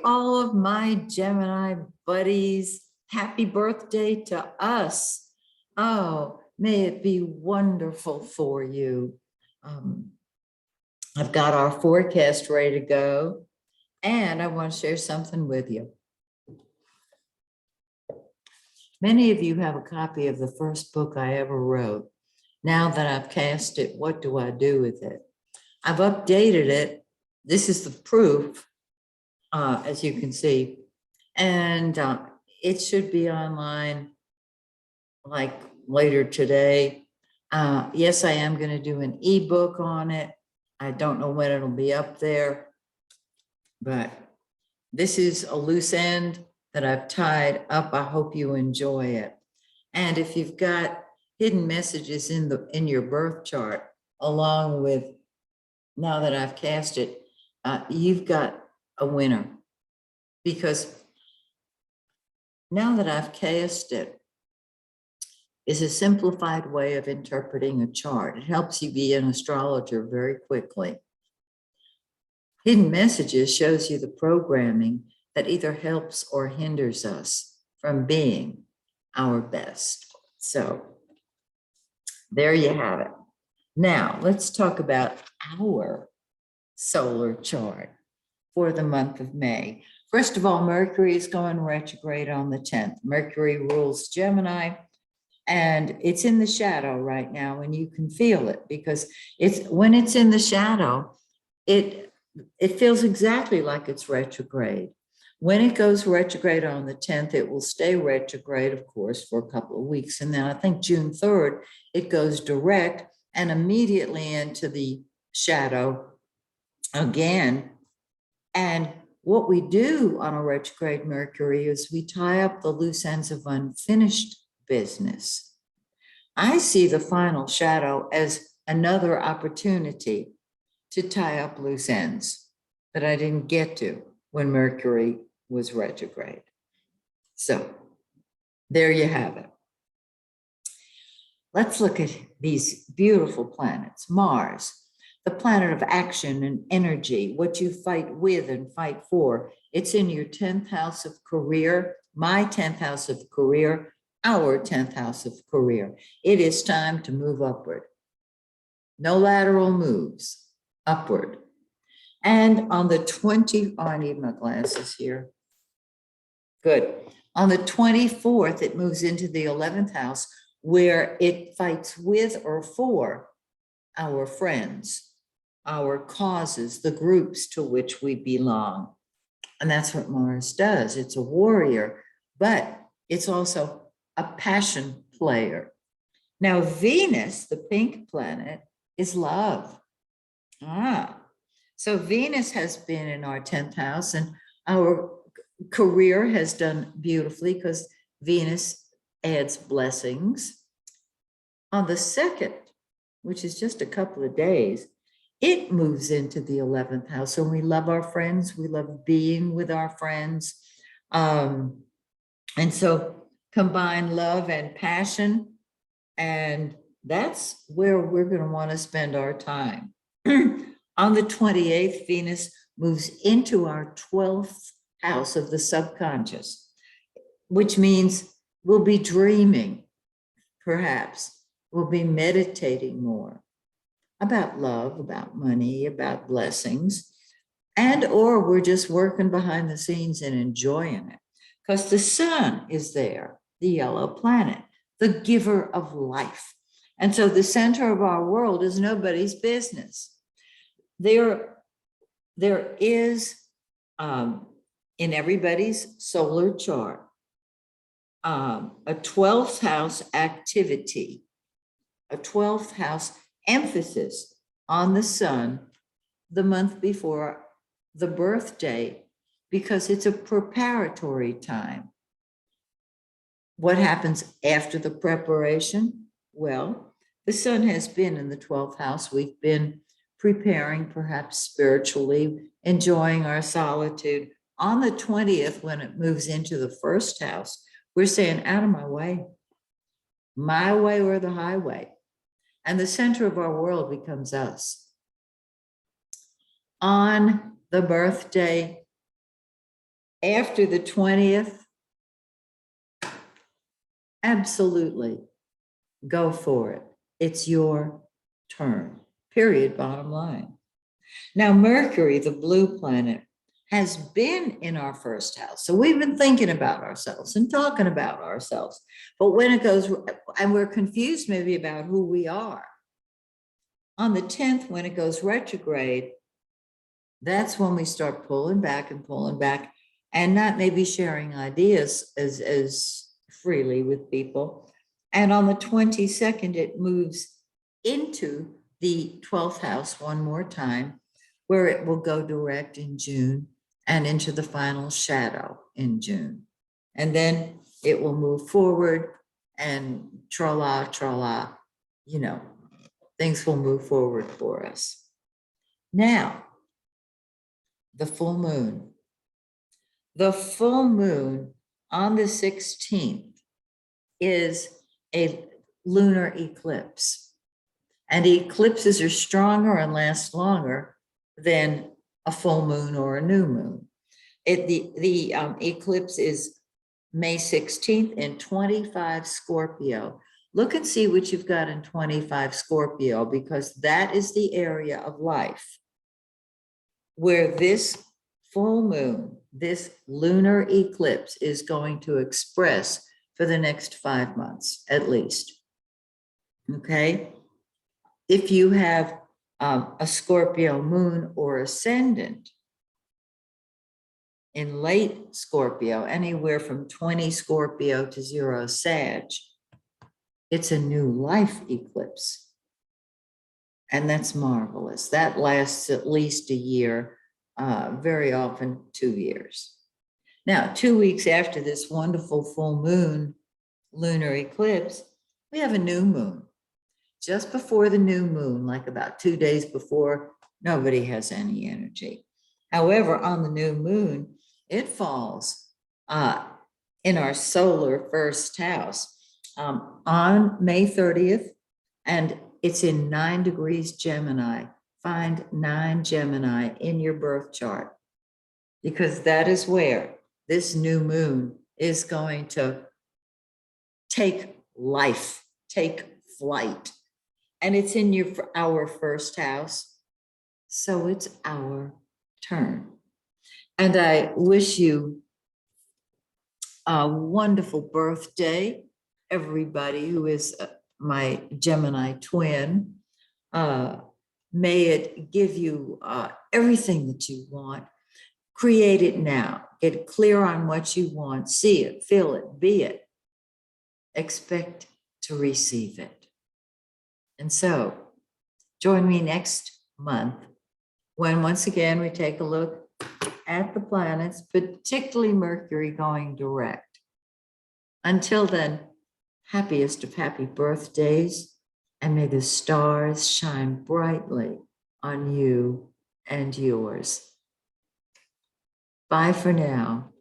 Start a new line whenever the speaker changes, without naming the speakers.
all of my Gemini buddies. Happy birthday to us. Oh, may it be wonderful for you. I've got our forecast ready to go, and I want to share something with you. Many of you have a copy of the first book I ever wrote. Now that I've cast it, what do I do with it? I've updated it. This is the proof, as you can see, and it should be online like later today. Yes, I am going to do an ebook on it. I don't know when it'll be up there, but this is a loose end that I've tied up. I hope you enjoy it. And if you've got hidden messages in your birth chart, along with, now that I've cast it, you've got a winner, because now that I've cast it is a simplified way of interpreting a chart. It helps you be an astrologer very quickly. Hidden messages shows you the programming that either helps or hinders us from being our best. So there you have it. Now let's talk about our solar chart for the month of May. First of all, Mercury is going retrograde on the 10th. Mercury rules Gemini, and it's in the shadow right now, and you can feel it, because when it's in the shadow, it feels exactly like it's retrograde. When it goes retrograde on the 10th, it will stay retrograde, of course, for a couple of weeks. And then I think June 3rd, it goes direct and immediately into the shadow again. And what we do on a retrograde Mercury is we tie up the loose ends of unfinished business. I see the final shadow as another opportunity to tie up loose ends that I didn't get to when Mercury was retrograde. So there you have it. Let's look at these beautiful planets. Mars, the planet of action and energy, what you fight with and fight for. It's in your 10th house of career, my 10th house of career, our 10th house of career. It is time to move upward. No lateral moves, upward. And on the I need my glasses here. Good. On the 24th, it moves into the 11th house, where it fights with or for our friends, our causes, the groups to which we belong. And that's what Mars does. It's a warrior, but it's also a passion player. Now, Venus, the pink planet, is love. So Venus has been in our 10th house, and our career has done beautifully because Venus adds blessings. On the 2nd, which is just a couple of days, it moves into the 11th house. So we love our friends. We love being with our friends. And so combine love and passion. And that's where we're going to want to spend our time. On the 28th, Venus moves into our 12th house of the subconscious, which means we'll be dreaming, perhaps. We'll be meditating more about love, about money, about blessings, and or we're just working behind the scenes and enjoying it, because the sun is there, the yellow planet, the giver of life. And so the center of our world is nobody's business. There is, in everybody's solar chart, a 12th house activity, a 12th house emphasis on the sun the month before the birthday, because it's a preparatory time. What happens after the preparation? Well, the sun has been in the 12th house. We've been preparing, perhaps spiritually, enjoying our solitude. On the 20th, when it moves into the 1st house, we're saying, out of my way or the highway. And the center of our world becomes us. On the birthday After the 20th, absolutely go for it. It's your turn, period, bottom line. Now, Mercury, the blue planet, has been in our first house. So we've been thinking about ourselves and talking about ourselves. But when it goes, and we're confused maybe about who we are. On the 10th, when it goes retrograde, that's when we start pulling back and not maybe sharing ideas as freely with people. And on the 22nd, it moves into the 12th house one more time, where it will go direct in June and into the final shadow in June. And then it will move forward and tra-la, you know, things will move forward for us. Now, the full moon. The full moon on the 16th is a lunar eclipse. And eclipses are stronger and last longer than a full moon or a new moon. The eclipse is May 16th in 25 Scorpio. Look and see what you've got in 25 Scorpio, because that is the area of life where this full moon, this lunar eclipse, is going to express for the next 5 months at least. Okay? If you have a Scorpio moon or ascendant in late Scorpio, anywhere from 20 Scorpio to 0 Sag, it's a new life eclipse. And that's marvelous. That lasts at least a year, very often 2 years. Now, 2 weeks after this wonderful full moon lunar eclipse, we have a new moon. Just before the new moon, like about 2 days before, nobody has any energy. However, on the new moon, it falls in our solar first house on May 30th, and it's in 9 degrees Gemini. Find 9 Gemini in your birth chart, because that is where this new moon is going to take life, take flight. And it's in our first house, so it's our turn. And I wish you a wonderful birthday, everybody who is my Gemini twin. May it give you everything that you want. Create it now. Get clear on what you want. See it, feel it, be it. Expect to receive it. And so, join me next month when once again we take a look at the planets, particularly Mercury going direct. Until then, happiest of happy birthdays, and may the stars shine brightly on you and yours. Bye for now.